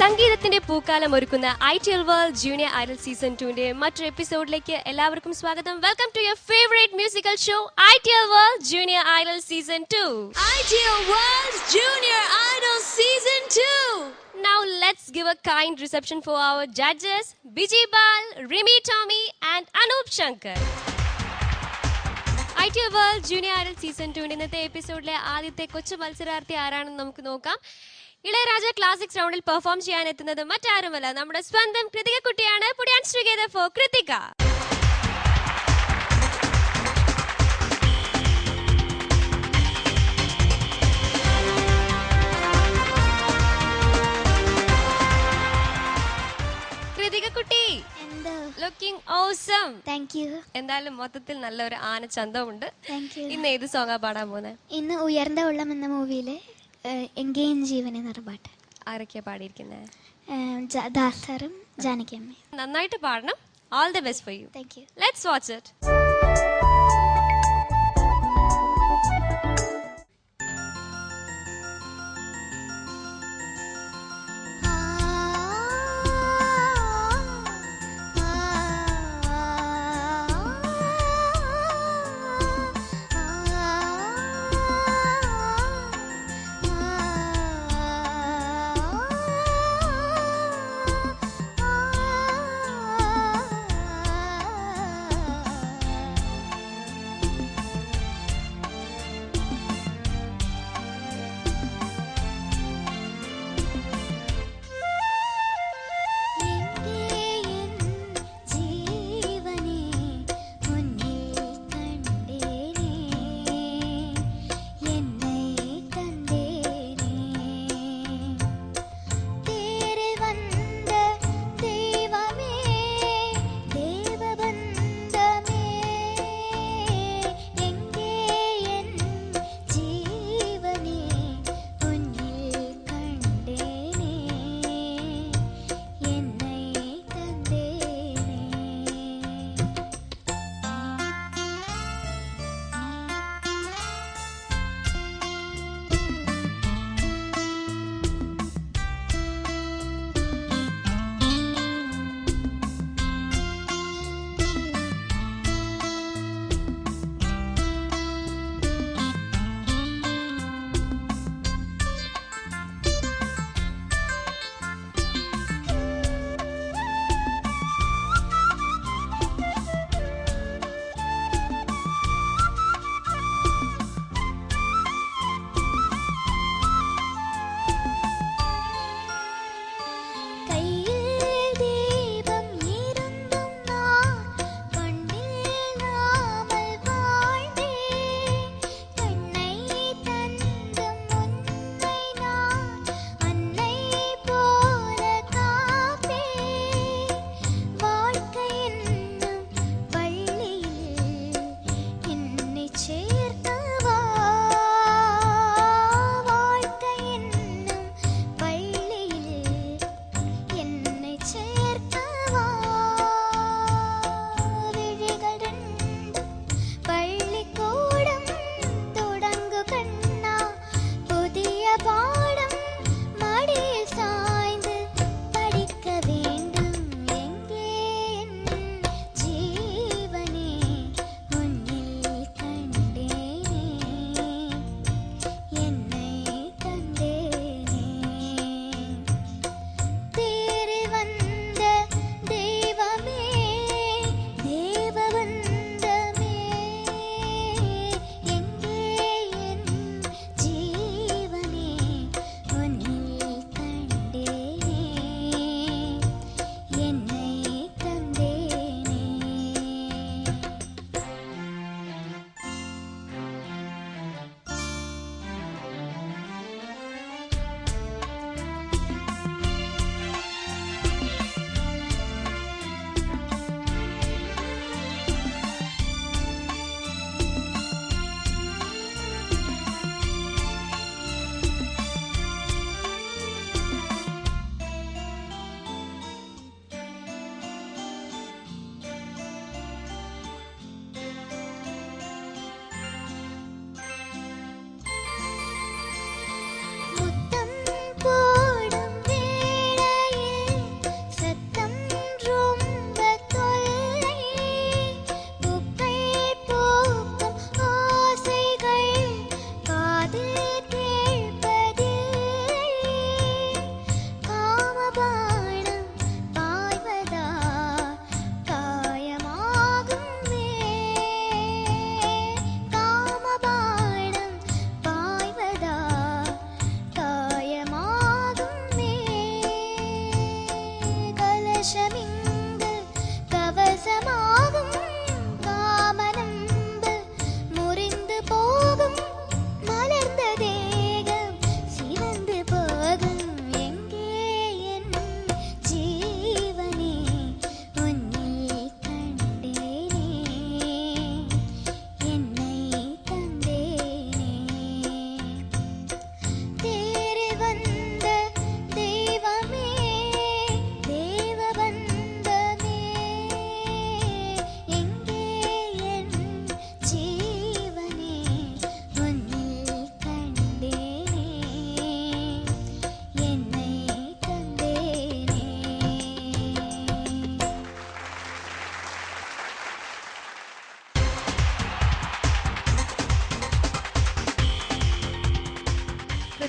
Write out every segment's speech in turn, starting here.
സംഗീതത്തിന്റെ പൂക്കാലം ഒരുക്കുന്ന ITL world junior idol season 2ന്റെ മറ്റൊരു എപ്പിസോഡിലേക്ക് എല്ലാവർക്കും സ്വാഗതം. Welcome to your favourite musical show ITL world junior idol season 2. ITL World Junior Idol Season 2. Now let's give a kind reception for our judges Biji Bal, Rimi Tommy and Anup Shankar. ITL world junior idol season 2ന്റെ ഇന്നത്തെ എപ്പിസോഡിലെ ആദ്യത്തെ കൊച്ചു മത്സരാർത്ഥി ആരാണെന്ന് നമുക്ക് നോക്കാം. Ilaiyaraaja classics റൗണ്ടിൽ പെർഫോം ചെയ്യാൻ എത്തുന്നത് മറ്റാരുമല്ല, നമ്മുടെ സ്വന്തം കൃതിക കുട്ടിയാണ്. Put your hands together for Kritika. Krithika കുട്ടി, ലുക്കിംഗ് ഓസം. Thank you. എന്തായാലും മൊത്തത്തിൽ നല്ലൊരു ആനച്ചന്തമുണ്ട്. ഇന്ന് ഏത് സോങ്ങാ പാടാൻ പോകുന്നത്? ഇന്ന് ഉയർന്ന ഉള്ളം എന്ന മൂവിയിലെ എങ്കേയും ജീവനെ എന്ന പാട്ട്. ആരൊക്കെയാ പാടിയിരിക്കുന്നത്? ദാസറും ജാനകിയമ്മയും. നന്നായിട്ട് പാടണം. All the best for you. Thank you. Let's watch it.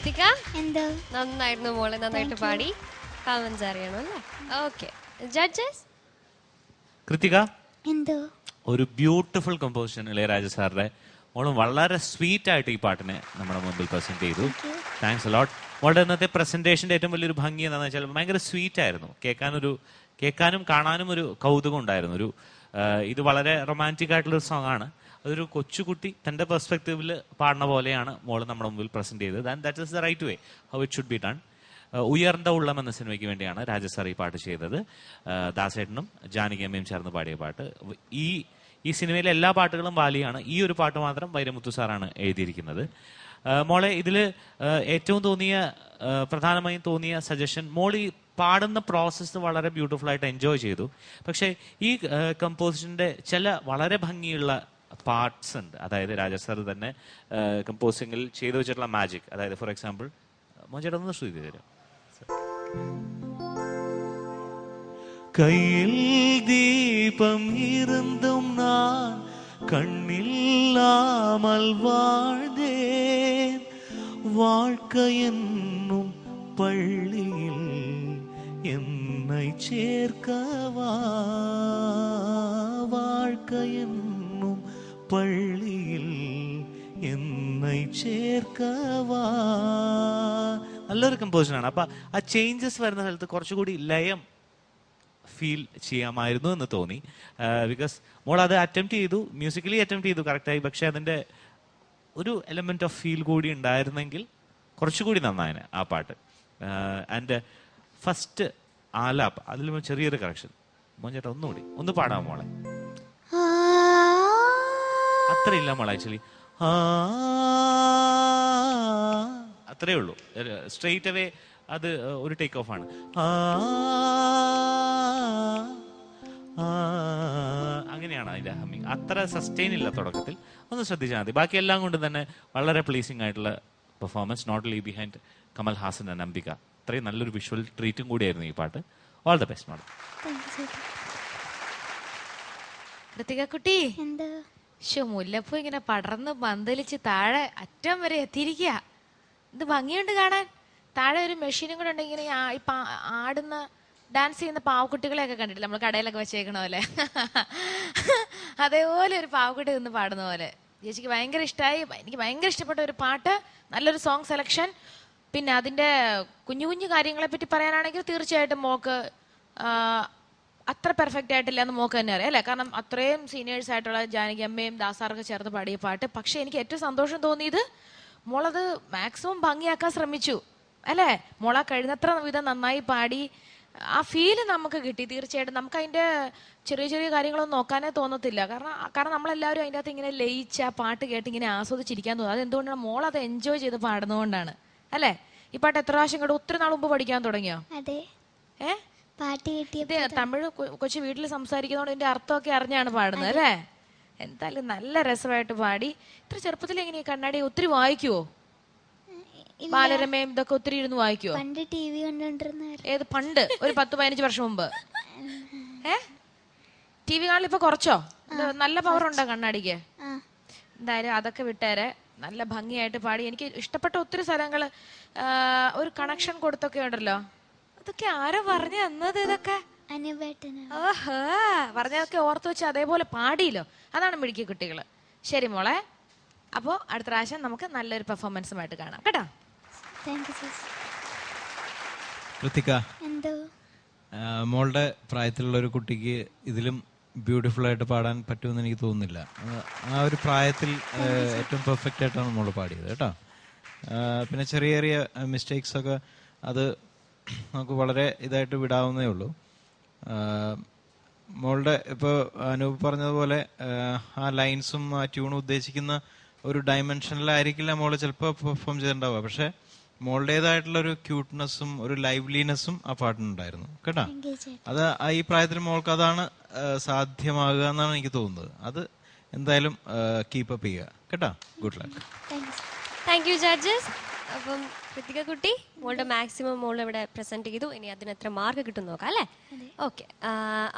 Krithika എന്തോ നന്നായിരുന്നു മോളെ, നന്നായിട്ട് പാടി. കമന്റ്സ് അറിയണം അല്ലേ? Okay, judges. കൃതിക, എന്തോ ഒരു ബ്യൂട്ടിഫുൾ കമ്പോസിഷൻ ഇളയരാജ സാറിന്റെ. മോളും വളരെ സ്വീറ്റ് ആയിട്ട് ഈ പാട്ടിനെ നമ്മുടെ മുമ്പിൽ പ്രസന്റ് ചെയ്തു. Thanks a lot. മോളുടെ ഇന്നത്തെ പ്രസന്റേഷന്റെ ഏറ്റവും വലിയൊരു ഭംഗി എന്താണെന്ന് വെച്ചാൽ ഭയങ്കര സ്വീറ്റ് ആയിരുന്നു. കേൾക്കാനും കാണാനും ഒരു കൗതുകം ഉണ്ടായിരുന്നു. ഇത് വളരെ റൊമാൻറ്റിക് ആയിട്ടുള്ള ഒരു സോങ് ആണ്. അതൊരു കൊച്ചുകുട്ടി തന്റെ പെർസ്പെക്റ്റീവിൽ പാടുന്ന പോലെയാണ് മോള് നമ്മുടെ മുമ്പിൽ പ്രസന്റ് ചെയ്തത്. And that is the right way how it should be done. ഉയർന്ന ഉള്ളം എന്ന സിനിമയ്ക്ക് വേണ്ടിയാണ് രാജസാർ ഈ പാട്ട് ചെയ്തത്. ദാസേട്ടനും ജാനകിയമ്മയും ചേർന്ന് പാടിയ പാട്ട്. ഈ സിനിമയിലെ എല്ലാ പാട്ടുകളും ബാലിയാണ്. ഈ ഒരു പാട്ട് മാത്രം വൈരമുത്തു സാറാണ് എഴുതിയിരിക്കുന്നത്. മോളെ, ഇതിൽ ഏറ്റവും പ്രധാനമായും തോന്നിയ സജഷൻ, മോൾ ഈ പാടുന്ന പ്രോസസ്സ് വളരെ ബ്യൂട്ടിഫുൾ ആയിട്ട് എൻജോയ് ചെയ്തു. പക്ഷേ ഈ കമ്പോസിഷന്റെ ചില വളരെ ഭംഗിയുള്ള പാർട്സ് ഉണ്ട്. അതായത് രാജസാർ തന്നെ കമ്പോസിങ്ങിൽ ചെയ്തു വെച്ചിട്ടുള്ള മാജിക്. അതായത് ഫോർ എക്സാമ്പിൾ, മോചേട്ടൻ ഒന്ന് ശ്രുതി തരാം. கையில் தீபம் இருந்தும் நான் கண்ணில்லாமல் வாழ்ந்தேன். வாழ்க்கை என்னும் பள்ளியில் என்னை சேர்க்கவா, வாழ்க்கை என்னும் പള്ളിയിൽ എന്നെ ചേർക്കവാ. നല്ലൊരു കമ്പോസിഷനാണ്. അപ്പൊ ആ ചേഞ്ചസ് വരുന്ന സ്ഥലത്ത് കുറച്ചുകൂടി ലയം ഫീൽ ചെയ്യാമായിരുന്നു എന്ന് തോന്നി. ബിക്കോസ് മോൾ അത് അറ്റംപ്റ്റ് ചെയ്തു, മ്യൂസിക്കലി അറ്റംപ്റ്റ് ചെയ്തു കറക്റ്റായി. പക്ഷെ അതിന്റെ ഒരു എലമെന്റ് ഓഫ് ഫീൽ കൂടി ഉണ്ടായിരുന്നെങ്കിൽ കുറച്ചുകൂടി നന്നായനെ ആ പാട്ട്. ആൻഡ് ഫസ്റ്റ് ആലാപ്, അതിൽ ചെറിയൊരു കറക്ഷൻ. മോഞ്ചേട്ടാ ഒന്നുകൂടി ഒന്ന് പാടാം മോളെ. അത്രയില്ല മോളെ, ആക്ച്വലി അത്രേ ഉള്ളൂ. സ്ട്രെയിറ്റ് അവേ അത് ഒരു ടേക്ക് ഓഫ് ആണ്. അങ്ങനെയാണ് അതിന്റെ ഹമ്മിങ്. അത്ര സസ്റ്റെയിൻ ഇല്ല തുടക്കത്തിൽ. ഒന്ന് ശ്രദ്ധിച്ചാൽ മതി. ബാക്കി എല്ലാം കൊണ്ട് തന്നെ വളരെ പ്ലീസിംഗ് ആയിട്ടുള്ള performance. Not only behind Kamal Haasan and Ambika. അത്രയും നല്ലൊരു വിഷ്വൽ ട്രീറ്റും കൂടിയായിരുന്നു ഈ പാട്ട്. All the best madam. Krithika കുട്ടി, എന്തോ മുല്ലപ്പൂ ഇങ്ങനെ പടർന്ന് പന്തലിച്ച് താഴെ അറ്റം വരെ എത്തിയിരിക്കുക. ഇത് ഭംഗിയുണ്ട് കാണാൻ. താഴെ ഒരു മെഷീനും കൂടെ ഉണ്ടെങ്കിൽ ഇങ്ങനെ ആടുന്ന ഡാൻസ് ചെയ്യുന്ന പാവക്കുട്ടികളെയൊക്കെ കണ്ടിട്ടില്ല നമ്മൾ കടയിലൊക്കെ വെച്ചേക്കണ പോലെ. അതേപോലെ ഒരു പാവക്കുട്ടി നിന്ന് പാടുന്ന പോലെ. ചേച്ചിക്ക് ഭയങ്കര ഇഷ്ടമായി. എനിക്ക് ഭയങ്കര ഇഷ്ടപ്പെട്ട ഒരു പാട്ട്, നല്ലൊരു സോങ് സെലക്ഷൻ. പിന്നെ അതിന്റെ കുഞ്ഞു കുഞ്ഞു കാര്യങ്ങളെ പറ്റി പറയാനാണെങ്കിൽ തീർച്ചയായിട്ടും മോക്ക് അത്ര പെർഫെക്റ്റ് ആയിട്ടില്ല എന്ന് മോക്ക് തന്നെ അറിയാം അല്ലേ? കാരണം അത്രയും സീനിയേഴ്സ് ആയിട്ടുള്ള ജാനകി അമ്മയും ദാസാറൊക്കെ ചേർത്ത് പാടിയ പാട്ട്. പക്ഷെ എനിക്ക് ഏറ്റവും സന്തോഷം തോന്നിയത് മോളത് മാക്സിമം ഭംഗിയാക്കാൻ ശ്രമിച്ചു അല്ലേ? മോള കഴിയുന്നത്ര വിധം നന്നായി പാടി. ആ ഫീല് നമുക്ക് കിട്ടി. തീർച്ചയായിട്ടും നമുക്ക് അതിന്റെ ചെറിയ ചെറിയ കാര്യങ്ങളൊന്നും നോക്കാനേ തോന്നത്തില്ല. കാരണം നമ്മളെല്ലാവരും അതിൻ്റെ അകത്ത് ഇങ്ങനെ ലയിച്ച് ആ പാട്ട് കേട്ട് ഇങ്ങനെ ആസ്വദിച്ചിരിക്കാൻ തോന്നും. അതെന്തുകൊണ്ടാണ്? മോളത് എൻജോയ് ചെയ്ത് പാടുന്നതുകൊണ്ടാണ് അല്ലേ? ഈ പാട്ട് എത്ര പ്രാവശ്യം കേട്ടോ? ഒത്തിരി നാൾ മുമ്പ് പഠിക്കാൻ തുടങ്ങിയോ? അതെ. പാട്ട് ഇത് തമിഴ് കൊച്ചു വീട്ടിൽ സംസാരിക്കുന്നതുകൊണ്ട് ഇതിന്റെ അർത്ഥമൊക്കെ അറിഞ്ഞാണ് പാടുന്നത് അല്ലേ? എന്തായാലും നല്ല രസമായിട്ട് പാടി. ഇത്ര ചെറുപ്പത്തിൽ എങ്ങനെയാ കണ്ണാടി ഒത്തിരി വായിക്കുവോ? ബാലരമയും ഇതൊക്കെ ഒത്തിരി ഇരുന്ന് വായിക്കുവോ? പണ്ട് ടി വി കണ്ടോണ്ടിരുന്ന. ഏത് പണ്ട്? ഒരു 10-15 വർഷം മുമ്പ്. ടി വി കാണൽ ഇപ്പൊ കുറച്ചോ? നല്ല പവർ ഉണ്ടോ കണ്ണാടിക്ക്? എന്തായാലും അതൊക്കെ വിട്ടേരെ. നല്ല ഭംഗിയായിട്ട് പാടി. എനിക്ക് ഇഷ്ടപ്പെട്ട ഒത്തിരി സ്ഥലങ്ങള് ഒരു കണക്ഷൻ കൊടുത്തൊക്കെ ഉണ്ടല്ലോ. അതൊക്കെ ആരോ പറഞ്ഞു തന്നത്? ഇതൊക്കെ ഓഹോ, പറഞ്ഞതൊക്കെ ഓർത്തു വെച്ച് അതേപോലെ പാടിയല്ലോ. അതാണ് മിടുക്കിയ കുട്ടികള്. ശരി മോളെ, അപ്പോ അടുത്ത പ്രാവശ്യം നമുക്ക് നല്ലൊരു പെർഫോമൻസുമായിട്ട് കാണാം കേട്ടോ. കൃതിക, മോളുടെ പ്രായത്തിലുള്ള ഒരു കുട്ടിക്ക് ഇതിലും ബ്യൂട്ടിഫുൾ ആയിട്ട് പാടാൻ പറ്റുമെന്ന് എനിക്ക് തോന്നുന്നില്ല. ആ ഒരു പ്രായത്തിൽ ഏറ്റവും പെർഫെക്റ്റ് ആയിട്ടാണ് മോള് പാടിയത് കേട്ടോ. പിന്നെ ചെറിയ ചെറിയ മിസ്റ്റേക്സ് ഒക്കെ അത് നമുക്ക് വളരെ ഇതായിട്ട് വിടാവുന്നേ ഉള്ളൂ. മോളുടെ ഇപ്പോൾ അനൂപ് പറഞ്ഞതുപോലെ ആ ലൈൻസും ആ ട്യൂണും ഉദ്ദേശിക്കുന്ന ഒരു ഡയമെൻഷനിലായിരിക്കില്ല മോള് ചിലപ്പോൾ പെർഫോം ചെയ്തിട്ടുണ്ടാവുക. പക്ഷെ മോളുടേതായിട്ടുള്ള ഒരു ക്യൂട്ട്നെസ്സും ഒരു ലൈവ്ലിനെസ്സും ആ പാട്ടിനുണ്ടായിരുന്നു കേട്ടോ. അത് ഈ പ്രായത്തിൽ മോൾക്ക് അതാണ് സാധ്യമാകുക എന്നാണ് എനിക്ക് തോന്നുന്നത്. അത് എന്തായാലും കീപ്പ് അപ്പ് ചെയ്യുക കേട്ടോ. Good luck. Thank you judges. അപ്പം കൃതിക കുട്ടി മോളുടെ മാക്സിമം മോൾ ഇവിടെ പ്രസന്റ് ചെയ്തു. ഇനി അതിന് എത്ര മാർക്ക് കിട്ടും നോക്കാം അല്ലേ? ഓക്കെ,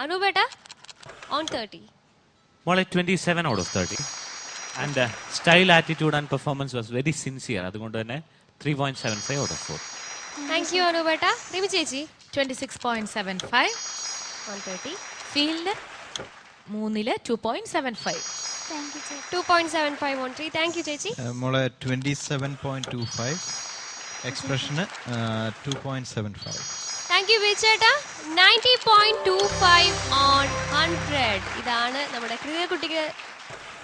അനൂപേട്ട ഓൺ 30. മോളെ 27 out of 30. And style, attitude and performance was very sincere. അതുകൊണ്ട് തന്നെ 3.75 out of 4. താങ്ക് യു അനുപേട്ട. റിമി ചേച്ചി 26.75. 130. ഫീൽഡ് 3-ല് 2.75. താങ്ക് യു ചേച്ചി. 2.75 on 3. താങ്ക് യു ചേച്ചി. മോളെ 27.25. എക്സ്പ്രഷന് 2.75. താങ്ക് യു ബിച്ചേട്ടാ. 90.25 on 100. ഇതാണ് നമ്മുടെ കൃതിക കുട്ടിക്ക്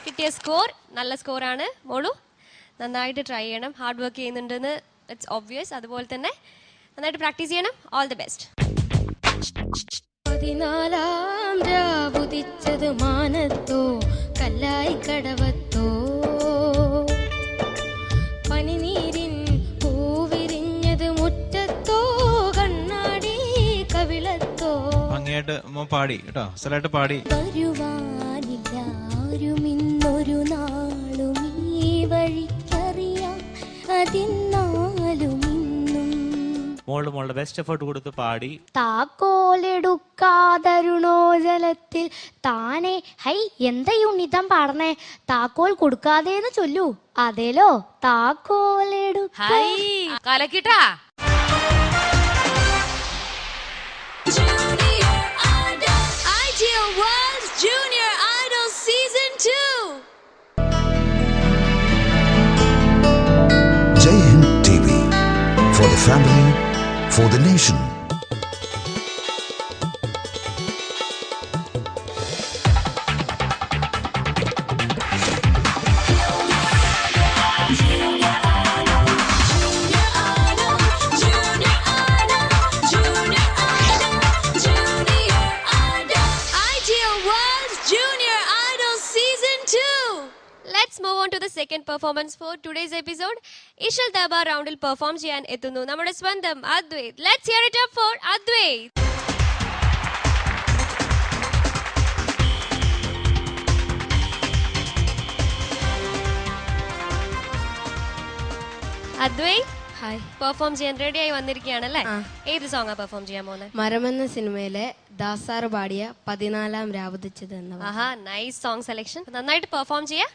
കിട്ടിയ സ്കോർ. നല്ല സ്കോറാണ്. മോളു നന്നായിട്ട് ട്രൈ ചെയ്യണം. ഹാർഡ് വർക്ക് ചെയ്യുന്നുണ്ടെന്ന് ഇറ്റ്സ് ഒബ്വിയസ്. അതുപോലെ തന്നെ നന്നായിട്ട് പ്രാക്ടീസ് ചെയ്യണം. All the best. 14 രാവുദിച്ചത് മാനത്തോ കല്ലായി കടവത്തോ പനിനീരിൻ പൂവിരിഞ്ഞത് മുറ്റത്തോ കണ്ണാടി കവിളത്തോ. ഭംഗിയായിട്ട് പാടി കേട്ടോ, സ്ഥലമായിട്ട് പാടി. വരുവാനില്ലാരുമിന്നൊരു നാളും ഈ വഴിക്കറിയാം അതിന്നാലും മോളുടെ ബെസ്റ്റ് എഫേർട്ട് കൊടുത്ത് പാടി. താക്കോലെടുക്കാതരുണോ ജലത്തിൽ താനെ. ഹൈ എന്താ പാടണേ? താക്കോൽ കൊടുക്കാതേന്ന് ചൊല്ലൂ. അതേലോ കലക്കിട്ടാ. Ideal World Junior Idol Season 2. Jai Hind TV, for the family, for the nation. Let's move on to the second performance for today's episode. Ishal Daba roundil perform ചെയ്യാൻ എത്തുന്നു നമ്മുടെ സ്വന്തം Advait. Let's hear it up for Advait. Advait hi. Perform ചെയ്യാൻ ready ആയി വന്നിരിക്കുകയാണല്ലേ? ഏത് സോങ്ങാ perform ചെയ്യാൻ പോകുന്നത്? മരമെന്ന സിനിമയിലെ ദാസാർ പാടിയ 14 രാവുദിച്ചത് എന്ന പാട്ട്. ആഹാ, നൈസ് സോങ് സെലക്ഷൻ. നന്നായിട്ട് പെർഫോം ചെയ്യാ.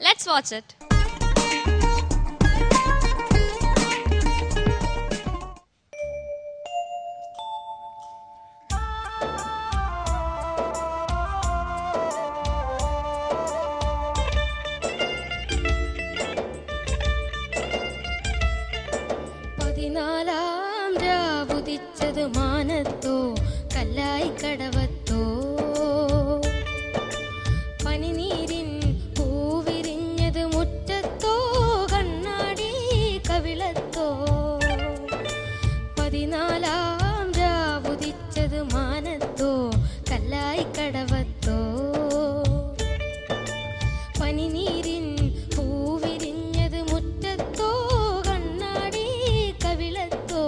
Let's watch it. രാവുദിച്ചത് മാനത്തോ കല്ലായി കടവത്തോ പനിനീരിൻ പൂവിരിഞ്ഞത് മുറ്റത്തോ കണ്ണാടി കവിളത്തോ 14 രാവുദിച്ചത് മാനത്തോ കല്ലായി കടവത്തോ പനിനീരിൻ പൂവിരിഞ്ഞത് മുറ്റത്തോ കണ്ണാടി കവിളത്തോ.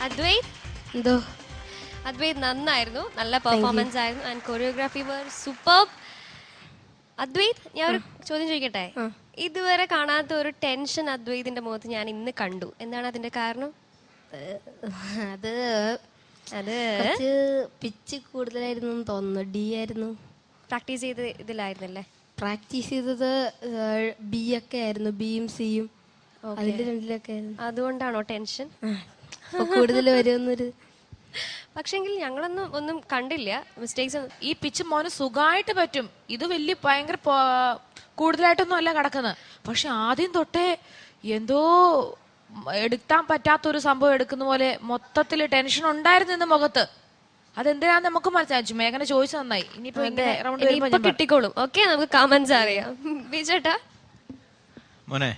അദ്വൈത് എന്തോ അദ്വൈത് നന്നായിരുന്നു, നല്ല പെർഫോമൻസ് ആയിരുന്നു and choreography were super. Advait ഞാൻ ഒരു ചോദ്യം ചോദിക്കട്ടെ? ഇതുവരെ കാണാത്ത ഒരു ടെൻഷൻ അദ്വൈതിന്റെ മുഖത്ത് ഞാൻ ഇന്ന് കണ്ടു. എന്താണ് അതിന്റെ കാരണം? അത് അത് കുറച്ച് പിച്ച് കൂടുതലായിരുന്നു എന്ന് തോന്നുന്നു. ഡി ആയിരുന്നു. പ്രാക്ടീസ് ചെയ്ത് ഇതിലായിരുന്നല്ലേ? പ്രാക്ടീസ് ചെയ്തത് ബി ഒക്കെ ആയിരുന്നു, ബിയും സിയും അതിന്റെ രണ്ടിലൊക്കെ ആയിരുന്നു. അതുകൊണ്ടാണോ ടെൻഷൻ? കൂടുതൽ വരുമെന്നൊരു. പക്ഷെങ്കിൽ ഒന്നും കണ്ടില്ല മിസ്റ്റേക്സ്. ഈ പിച്ച് മോന് സുഖമായിട്ട് പറ്റും. ഇത് വലിയ ഭയങ്കര കൂടുതലായിട്ടൊന്നും അല്ല കിടക്കുന്നത്. പക്ഷെ ആദ്യം തൊട്ടേ എന്തോ എടുക്കാൻ പറ്റാത്തൊരു സംഭവം എടുക്കുന്ന പോലെ മൊത്തത്തിൽ ടെൻഷൻ ഉണ്ടായിരുന്നു ഇന്ന് മുഖത്ത്. അതെന്തിനാന്ന് നമുക്ക് മനസ്സിലാച്ചു. മേഘന ചോദിച്ചു നന്നായി. ഇനിയിപ്പോ കിട്ടിക്കോളും. ഓക്കെ, നമുക്ക് കമന്റ്സ് അറിയാം. ബിജേട്ടാ മോനെ,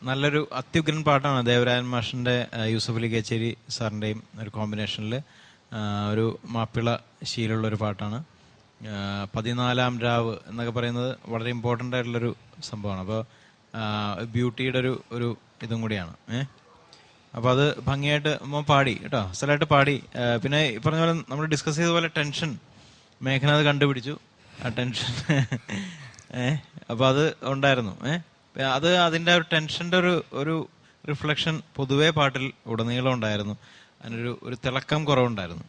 നല്ലൊരു അത്യുഗ്രൻ പാട്ടാണ്. ദേവരാജൻ മാഷിന്റെ യൂസഫ് അലി കേച്ചേരി സാറിന്റെയും ഒരു കോമ്പിനേഷനിൽ ഒരു മാപ്പിള ശീലമുള്ള ഒരു പാട്ടാണ്. 14-ാം രാവ് എന്നൊക്കെ പറയുന്നത് വളരെ ഇമ്പോർട്ടൻ്റ് ആയിട്ടുള്ളൊരു സംഭവമാണ്. അപ്പോൾ ബ്യൂട്ടിയുടെ ഒരു ഇതും കൂടിയാണ്. അപ്പോൾ അത് ഭംഗിയായിട്ട് മോൻ പാടി കേട്ടോ, സ്ഥലമായിട്ട് പാടി. പിന്നെ ഈ പറഞ്ഞ പോലെ നമ്മൾ ഡിസ്കസ് ചെയ്ത പോലെ ടെൻഷൻ മേഘന അത് കണ്ടുപിടിച്ചു, ആ ടെൻഷൻ. അപ്പോൾ അത് ഉണ്ടായിരുന്നു. അത് അതിൻ്റെ ഒരു ടെൻഷൻ്റെ ഒരു റിഫ്ലക്ഷൻ പൊതുവേ പാട്ടിൽ ഉടനീളം ഉണ്ടായിരുന്നു. അതിനൊരു തിളക്കം കുറവുണ്ടായിരുന്നു.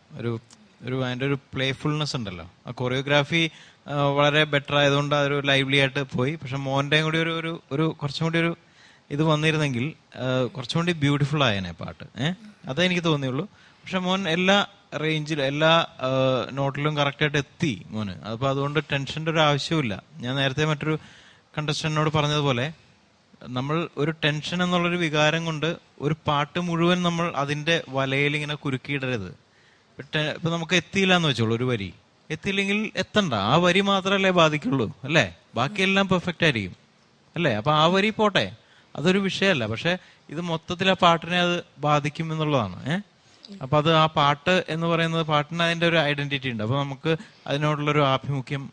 അതിൻ്റെ ഒരു പ്ലേഫുൾനെസ് ഉണ്ടല്ലോ. ആ കൊറിയോഗ്രാഫി വളരെ ബെറ്റർ ആയതുകൊണ്ട് അതൊരു ലൈവ്ലി ആയിട്ട് പോയി. പക്ഷെ മോൻ്റെയും കൂടി ഒരു കുറച്ചും കൂടി ഒരു ഇത് വന്നിരുന്നെങ്കിൽ കുറച്ചും കൂടി ബ്യൂട്ടിഫുൾ ആയേനെ പാട്ട്. അതേ എനിക്ക് തോന്നിയുള്ളൂ. പക്ഷെ മോൻ എല്ലാ റേഞ്ചിലും എല്ലാ നോട്ടിലും കറക്റ്റായിട്ട് എത്തി മോന്. അപ്പോൾ അതുകൊണ്ട് ടെൻഷൻ്റെ ഒരു ആവശ്യമില്ല. ഞാൻ നേരത്തെ മറ്റൊരു കണ്ടസ്റ്റന്റിനോട് പറഞ്ഞതുപോലെ നമ്മൾ ഒരു ടെൻഷൻ എന്നുള്ളൊരു വികാരം കൊണ്ട് ഒരു പാട്ട് മുഴുവൻ നമ്മൾ അതിന്റെ വലയിൽ ഇങ്ങനെ കുരുക്കിയിടരുത്. ഇപ്പൊ നമുക്ക് എത്തിയില്ല എന്ന് വെച്ചോളൂ, ഒരു വരി എത്തിയില്ലെങ്കിൽ എത്തണ്ട, ആ വരി മാത്രമല്ലേ ബാധിക്കുള്ളൂ അല്ലേ? ബാക്കിയെല്ലാം പെർഫെക്റ്റ് ആയിരിക്കും അല്ലേ? അപ്പൊ ആ വരി പോട്ടെ, അതൊരു വിഷയമല്ല. പക്ഷെ ഇത് മൊത്തത്തിൽ ആ പാട്ടിനെ അത് ബാധിക്കും എന്നുള്ളതാണ്. അപ്പൊ അത് ആ പാട്ട് എന്ന് പറയുന്നത് പാട്ടിന് അതിന്റെ ഒരു ഐഡന്റിറ്റി ഉണ്ട്. അപ്പൊ നമുക്ക് അതിനോടുള്ളൊരു ആഭിമുഖ്യം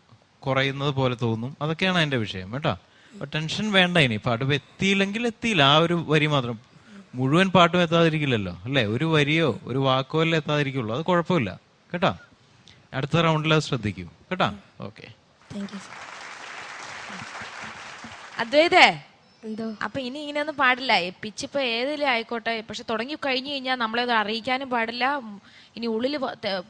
കുറയുന്നത് പോലെ തോന്നും. അതൊക്കെയാണ് അതിന്റെ വിഷയം കേട്ടോ. അപ്പൊ ടെൻഷൻ വേണ്ട. ഇനി പാട്ട് എത്തിയില്ലെങ്കിൽ എത്തിയില്ല, ആ ഒരു വരി മാത്രം. മുഴുവൻ പാട്ടും എത്താതിരിക്കില്ലല്ലോ അല്ലേ? ഒരു വരിയോ ഒരു വാക്കോ അല്ലേ എത്താതിരിക്കുള്ളൂ. അത് കുഴപ്പമില്ല കേട്ടോ. അടുത്ത റൗണ്ടിൽ അത് ശ്രദ്ധിക്കൂ കേട്ടോ. ഓക്കെ, അദ്വൈതേ എന്തോ അപ്പൊ ഇനി ഇങ്ങനെയൊന്നും പാടില്ല. പിച്ച് ഇപ്പൊ ഏതിലും ആയിക്കോട്ടെ, പക്ഷെ തുടങ്ങി കഴിഞ്ഞു കഴിഞ്ഞാൽ നമ്മളത് അറിയിക്കാനും പാടില്ല. ഇനി ഉള്ളില്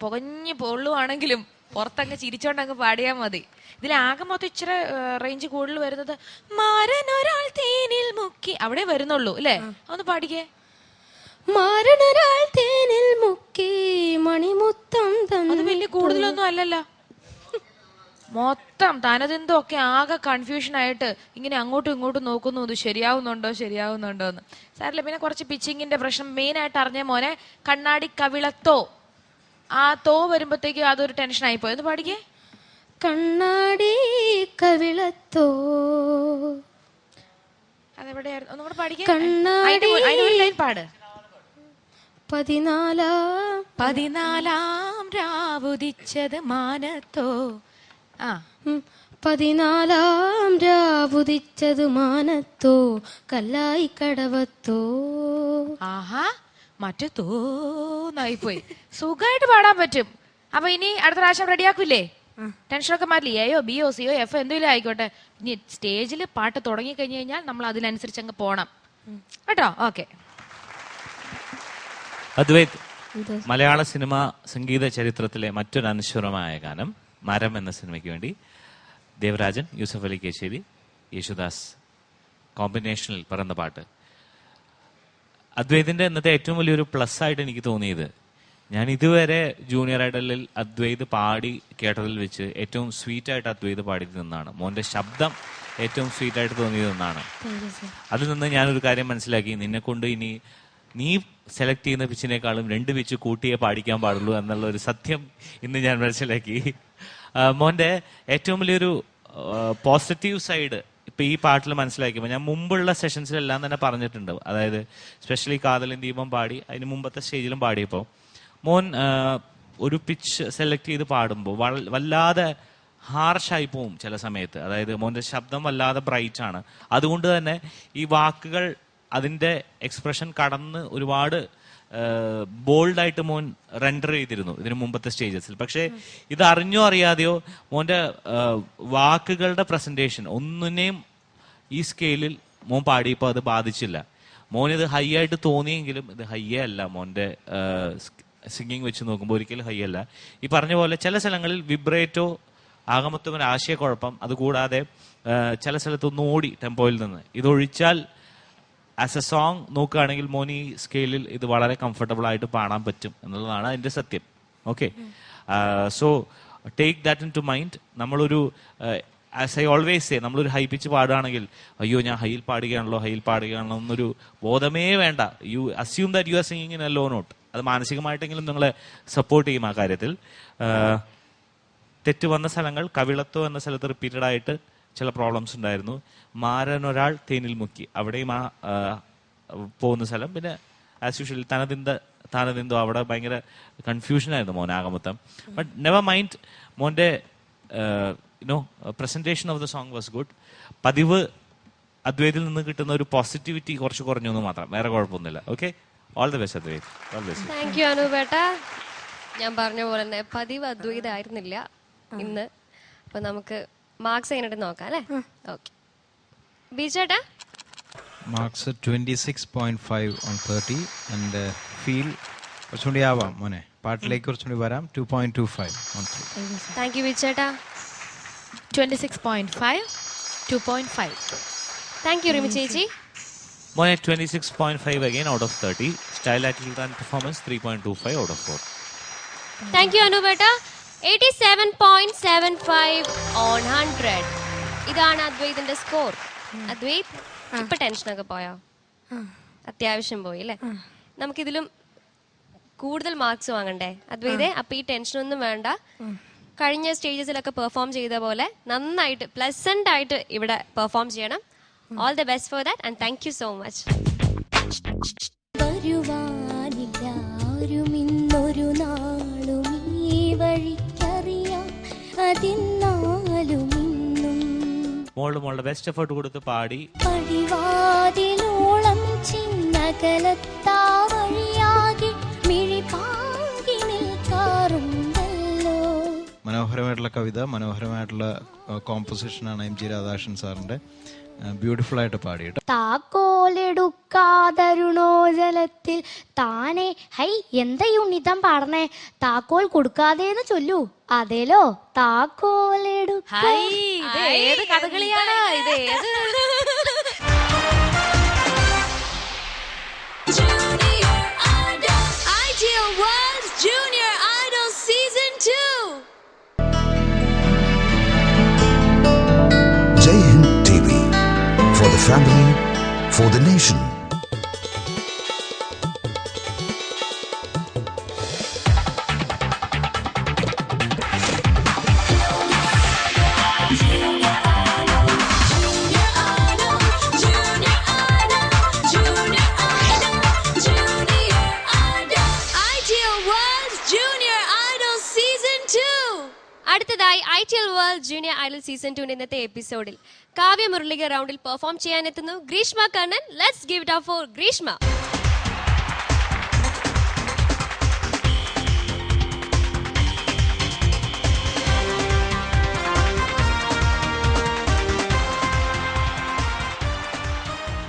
പുകഞ്ഞു പൊള്ളുവാണെങ്കിലും പുറത്തങ്ങ് ചിരിച്ചോണ്ടങ്ങ് പാടിയാ മതി. ഇതിലാകെ മൊത്തം ഇച്ചിരി റേഞ്ച് കൂടുതൽ വരുന്നത് മാരനൊരാൾ തേനിൽ മുക്കി അവിടെ വരുന്നുള്ളൂ അല്ലേ? ഒന്ന് പാടിക്കേ. മാരനൊരാൾ തേനിൽ മുക്കി മണിമുത്തം അത് വലിയ കൂടുതലൊന്നും അല്ലല്ലോ. മൊത്തം തനതെന്തോ ഒക്കെ ആകെ കൺഫ്യൂഷൻ ആയിട്ട് ഇങ്ങനെ അങ്ങോട്ടും ഇങ്ങോട്ടും നോക്കുന്നു, ഇത് ശരിയാവുന്നുണ്ടോ എന്ന്. സാറില്ല, പിന്നെ കുറച്ച് പിച്ചിങ്ങിന്റെ പ്രശ്നം മെയിൻ ആയിട്ട് അറിഞ്ഞ മോനെ. കണ്ണാടി കവിളത്തോ, ആ തോ വരുമ്പോഴത്തേക്ക് അതൊരു ടെൻഷൻ ആയിപ്പോയി. ഒന്ന് പാടിക്കേ. കണ്ണാടി കവിളത്തോ, അതെവിടെയായിരുന്നു? ഒന്നുകൂടെ പാടിക്കേ. കണ്ണാടി അതിനൊരു ലൈൻ പാട്. 14-ാം രാവുദിച്ചത് മാനത്തോ. 14-ാം രാവുദിച്ചത് മാനത്തോ കല്ലായി കടവത്തോ. ആഹാ, മറ്റു തോന്നായിപ്പോയി. സുഖമായിട്ട് പാടാൻ പറ്റും. അപ്പൊ ഇനി അടുത്ത പ്രാവശ്യം റെഡിയാക്കൂലേ? ടെൻഷനൊക്കെ മാറ്റില്ലേ? എയോ ബിയോ സിയോ എഫ് എന്തെങ്കിലും ആയിക്കോട്ടെ. ഇനി സ്റ്റേജിൽ പാട്ട് തുടങ്ങി കഴിഞ്ഞു കഴിഞ്ഞാൽ നമ്മൾ അതിനനുസരിച്ച് അങ്ങ് പോണം കേട്ടോ. ഓക്കെ. അദ്വൈത്, മലയാള സിനിമ സംഗീത ചരിത്രത്തിലെ മറ്റൊരു അനശ്വരമായ ഗാനം മരം എന്ന സിനിമയ്ക്ക് വേണ്ടി ദേവരാജൻ, യൂസഫ് അലി കേച്ചേരി, യേശുദാസ് കോമ്പിനേഷനിൽ പിറന്ന പാട്ട്. അദ്വൈതിന്റെ ഇന്നത്തെ ഏറ്റവും വലിയൊരു പ്ലസ് ആയിട്ട് എനിക്ക് തോന്നിയത്, ഞാൻ ഇതുവരെ ജൂനിയർ ഐഡലിൽ അദ്വൈത് പാടി കേട്ടതിൽ വെച്ച് ഏറ്റവും സ്വീറ്റ് ആയിട്ട് അദ്വൈത് പാടിയത് നിന്നാണ്. മോന്റെ ശബ്ദം ഏറ്റവും സ്വീറ്റ് ആയിട്ട് തോന്നിയത് നിന്നാണ്. അതിൽ നിന്ന് ഞാനൊരു കാര്യം മനസ്സിലാക്കി, നിന്നെ കൊണ്ട് ഇനി നീ സെലക്ട് ചെയ്യുന്ന പിച്ചിനേക്കാളും 2 പിച്ച് കൂട്ടിയേ പാടിക്കാൻ പാടുള്ളൂ എന്നുള്ള ഒരു സത്യം ഇന്ന് ഞാൻ മനസ്സിലാക്കി. മോന്റെ ഏറ്റവും വലിയൊരു പോസിറ്റീവ് സൈഡ് ഇപ്പൊ ഈ പാട്ടിൽ മനസ്സിലാക്കിയപ്പോൾ, ഞാൻ മുമ്പുള്ള സെഷൻസിലെല്ലാം തന്നെ പറഞ്ഞിട്ടുണ്ട്, അതായത് സ്പെഷ്യലി കാതലിൻ ദീപം പാടി അതിന് മുമ്പത്തെ സ്റ്റേജിലും പാടിയപ്പോൾ മോൻ ഒരു പിച്ച് സെലക്ട് ചെയ്ത് പാടുമ്പോൾ വല്ലാതെ ഹാർഷായി പോവും ചില സമയത്ത്. അതായത് മോന്റെ ശബ്ദം വല്ലാതെ ബ്രൈറ്റ് ആണ്. അതുകൊണ്ട് തന്നെ ഈ വാക്കുകൾ അതിന്റെ എക്സ്പ്രഷൻ കടന്ന് ഒരുപാട് ബോൾഡായിട്ട് മോൻ റെൻഡർ ചെയ്തിരുന്നു ഇതിന് മുമ്പത്തെ സ്റ്റേജസിൽ. പക്ഷേ ഇത് അറിഞ്ഞോ അറിയാതെയോ മോന്റെ വാക്കുകളുടെ പ്രസന്റേഷൻ ഒന്നിനെയും ഈ സ്കെയിലിൽ മോൻ പാടിയപ്പോൾ അത് ബാധിച്ചില്ല. മോനിത് ഹൈ ആയിട്ട് തോന്നിയെങ്കിലും ഇത് ഹൈയേ അല്ല. മോന്റെ സിംഗിങ് വെച്ച് നോക്കുമ്പോൾ ഒരിക്കലും ഹൈ അല്ല. ഈ പറഞ്ഞ പോലെ ചില സ്ഥലങ്ങളിൽ വിബ്രേറ്റോ ആകമൊത്തം ഒരു ആശയക്കുഴപ്പം, അതുകൂടാതെ ചില സ്ഥലത്തൊന്ന് ഓടി ടെമ്പോയിൽ നിന്ന്. ഇതൊഴിച്ചാൽ ആസ് എ സോങ് നോക്കുകയാണെങ്കിൽ മോൻ ഈ സ്കെയിലിൽ ഇത് വളരെ കംഫർട്ടബിൾ ആയിട്ട് പാടാൻ പറ്റും എന്നുള്ളതാണ് അതിന്റെ സത്യം. Okay, so take that into mind. നമ്മളൊരു ആസ് ഐ ഓൾവേസ് സേ, നമ്മളൊരു ഹൈ പിച്ച് പാടുകയാണെങ്കിൽ അയ്യോ ഞാൻ ഹൈയിൽ പാടുകയാണല്ലോ എന്നൊരു ബോധമേ വേണ്ട. You assume that you are singing in a low note. അത് മാനസികമായിട്ടെങ്കിലും നിങ്ങളെ സപ്പോർട്ട് ചെയ്യും ആ കാര്യത്തിൽ. തെറ്റ് വന്ന സ്ഥലങ്ങൾ, കവിളത്തോ എന്ന സ്ഥലത്ത് റിപ്പീറ്റഡ് ആയിട്ട് ചില പ്രോബ്ലംസ് ഉണ്ടായിരുന്നു. മാരനൊരാൾ തേനിൽ മുക്കി, അവിടെയും ആ പോകുന്ന സ്ഥലം. പിന്നെ ആസ് യൂഷ്വൽ താനതിന്തോ അവിടെ ഭയങ്കര കൺഫ്യൂഷനായിരുന്നു മോനാകമൊത്തം. ബട്ട് നെവർ മൈൻഡ്, മോന്റെ presentation of the song was good. പതിവ് അദ്വൈതിൽ നിന്ന് കിട്ടുന്ന ഒരു പോസിറ്റിവിറ്റി കുറച്ച് കുറഞ്ഞു എന്ന് മാത്രം, വേറെ കുഴപ്പമൊന്നുമില്ല. Okay, all the best Advaith. Thank you അനൂപേട്ട. ഞാൻ പറഞ്ഞ പോലെ തന്നെ പതിവ് അദ്വൈത ആയിരുന്നില്ല ഇന്ന്. അപ്പൊ നമുക്ക് മാർക്സ് എങ്ങനെ നോക്കാം അല്ലേ? ഓക്കെ, ബിജേട്ടാ. മാർക്സ് 26.5 on 30 ആൻഡ് ഫീൽ കുറച്ചുകൂടി ആവാം മോനെ, പാട്ടിലേക്ക് കുറച്ചുകൂടി വരാം. 2.25 on 3. താങ്ക് യു ബിജേട്ടാ. 26.5, 2.5. താങ്ക് യു റിമി ചേച്ചി. മോനെ 26.5 again out of 30. Style, attitude and performance 3.25 out of 4. Thank you അനൂപേട്ട. 87.75 on 100. ഇതാണ് അദ്വൈതിന്റെ സ്കോർ. അദ്വൈത് ഇപ്പൊ ടെൻഷനൊക്കെ പോയോ? അത്യാവശ്യം പോയി അല്ലേ? നമുക്കിതിലും കൂടുതൽ മാർക്സ് വാങ്ങണ്ടേ അദ്വൈതേ? അപ്പൊ ഈ ടെൻഷനൊന്നും വേണ്ട. കഴിഞ്ഞ സ്റ്റേജസിലൊക്കെ പെർഫോം ചെയ്ത പോലെ നന്നായിട്ട് പ്ലസന്റ് ആയിട്ട് ഇവിടെ പെർഫോം ചെയ്യണം. All the best for that and thank you so much. വരുവാനില്ലാരുമിന്നൊരു നാളും ഈ വഴിക്കറിയാം അതിന്നാലും ഇന്നും മോളുടെ ബെസ്റ്റ് എഫേർട്ട് കൊടുത്ത് പാടി. പടിവാതിലോളം ചിന്നകലത്താ വഴിയാകെ മിഴിപാകി നിൽക്കാറുണ്ടല്ലോ. മനോഹരമായിട്ടുള്ള കവിത, മനോഹരമായിട്ടുള്ള കോമ്പോസിഷനാണ് എം ജി രാധാകൃഷ്ണൻ സാറിന്റെ. ബ്യൂട്ടിഫുൾ ആയിട്ട് പാടിയിട്ട്. താക്കോലെടുക്കാതരുണോജലത്തിൽ താനെ ഹൈ എന്താ യുണിതം പാടണേ? താക്കോൽ കൊടുക്കാതേന്ന് ചൊല്ലൂ. അതേലോ താക്കോലെടുക്ക. ഏത് കഥകളിയാണ് ഇത്? ഏത് Ideal World Junior Idol Season 2. Jai Hind TV, for the family, for the nation. അടുത്തതായി ITL World Junior Idol Season 2 ഇന്നത്തെ എപ്പിസോഡിൽ കാവ്യ മുരളിക റൗണ്ടിൽ പെർഫോം ചെയ്യാനെത്തുന്നു Greeshma Kannan. Let's give it up for Greeshma.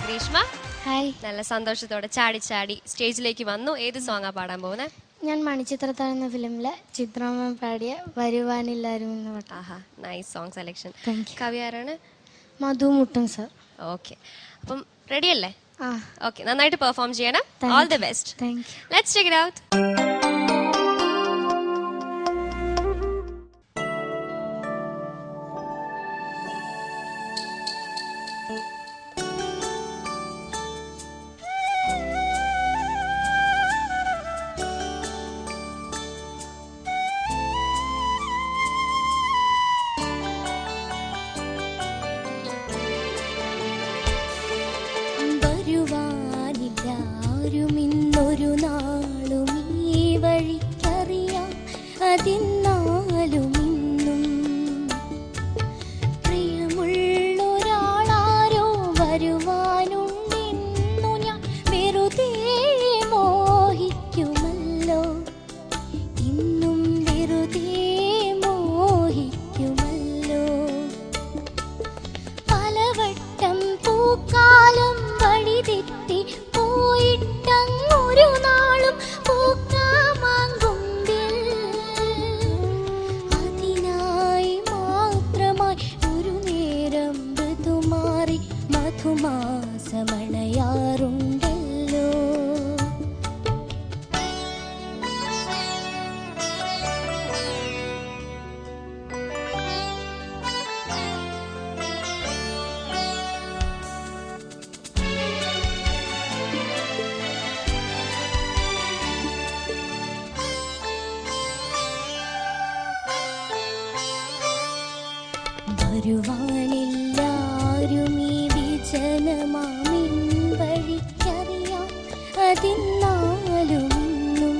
Greeshma hi, നല്ല സന്തോഷത്തോടെ ചാടി ചാടി സ്റ്റേജിലേക്ക് വന്നു. ഏത് സോങ്ങാ പാടാൻ പോകുന്നത്? ഞാൻ മണിച്ചിത്രത്താഴ് എന്ന ഫിലിമിലെ ചിത്രമ്മ പാടിയ വരുവാനില്ലാരും എന്ന പാട്ട്. ആഹാ, nice song selection. Thank you. കവി ആരാണ്? മധു മുട്ടൻ സർ. ഓക്കെ, അപ്പം റെഡി അല്ലേ? ആ, ഓക്കെ, നന്നായിട്ട് പെർഫോം ചെയ്യണം. All the best. Thank you. Let's check it out. വരുവാനില്ലാരുമിന്നൊരു നാളും ഈ വഴിക്കറിയാം അതിന്നാലും ഇന്നും പ്രിയമുള്ളൊരാളാരോ വരുവാനുണ്ടെന്നു ഞാൻ വെറുതെ മോഹിച്ചു മാസമണയാറുണ്ടല്ലോ. വരുവാനെല്ലാരും ഈ വിജനമാമിൻ വഴിക്കറിയാം, അതിന്നാലും ഇന്നും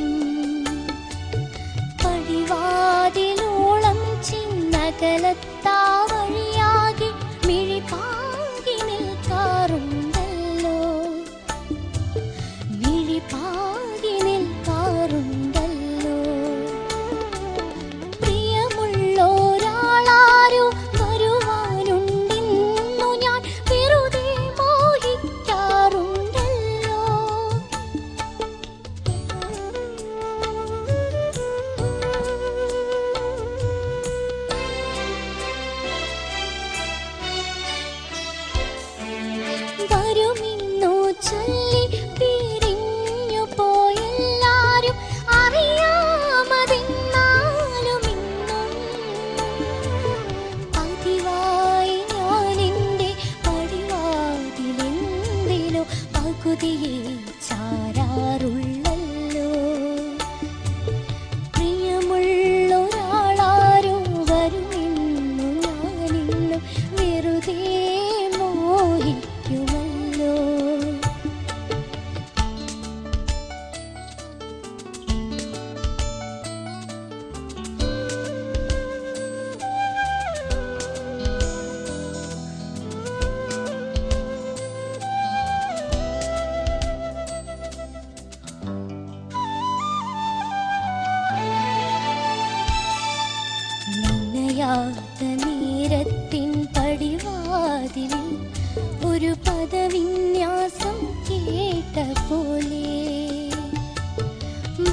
പടിവാതിലോളം ചിന്നകലത്താ വഴിയാകെ മിഴിപാകി നിൽക്കാറുണ്ടല്ലോ, മിഴിപാകി നിൽക്കാറുണ്ടല്ലോ. പ്രിയമുള്ളൊരാളാരോ വരുവാനുണ്ടെന്നു ഞാൻ വെറുതെ മോഹിക്കാറുണ്ടല്ലോ. വരുമിന്നു ചൊല്ലി പിരിഞ്ഞു പോയെല്ലാരും അറിയാമതെന്നാലും ഇന്നും പതിവായി ഞാനെന്റെ പടിവാതിലെന്തിനോ പകുതിയെ ചാരാറുള്ളല്ലോ. പ്രിയമുള്ളൊരാളാരോ വരുമെന്നു ഞാനിന്നും വെറുതെ മോഹിക്കുമല്ലോ. നനയാത്ത നേരത്തിൻ പടിവാതിലിൽ ഒരു പദവിന്യാസം കേട്ട പോലെ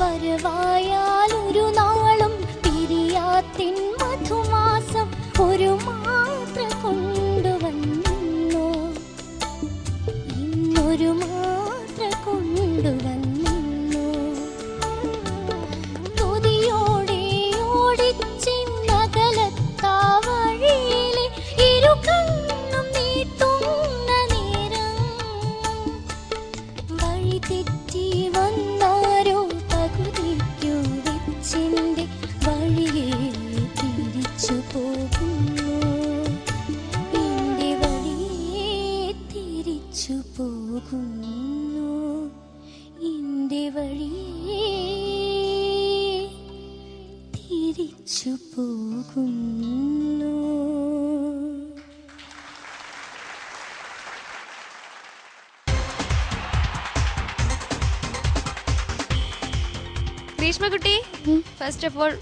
വരവായാൽ ഒരു നാളും പിരിയാത്തിൻ മധുമാസം ഒരു മാത്ര കൊണ്ടുവന്നു, ഇന്നൊരു മാത്ര കൊണ്ടുവന്നു. കൊതിയോടെ ഓടിച്ചിന്നകലത്താ വഴിയിലെ ഇരു കണ്ണും നീട്ടുന്ന നേരം വഴി തെറ്റി വന്നാരോ പകുതിക്കു വെച്ചിന്റെ വഴിയെ തിരിച്ചു പോകുന്നു, എന്റെ വഴിയെ തിരിച്ചു പോകുന്നു, എന്റെ വഴിയെ തിരിച്ചു പോകുന്നു. ഗ്രീഷ്മകുട്ടി, first of all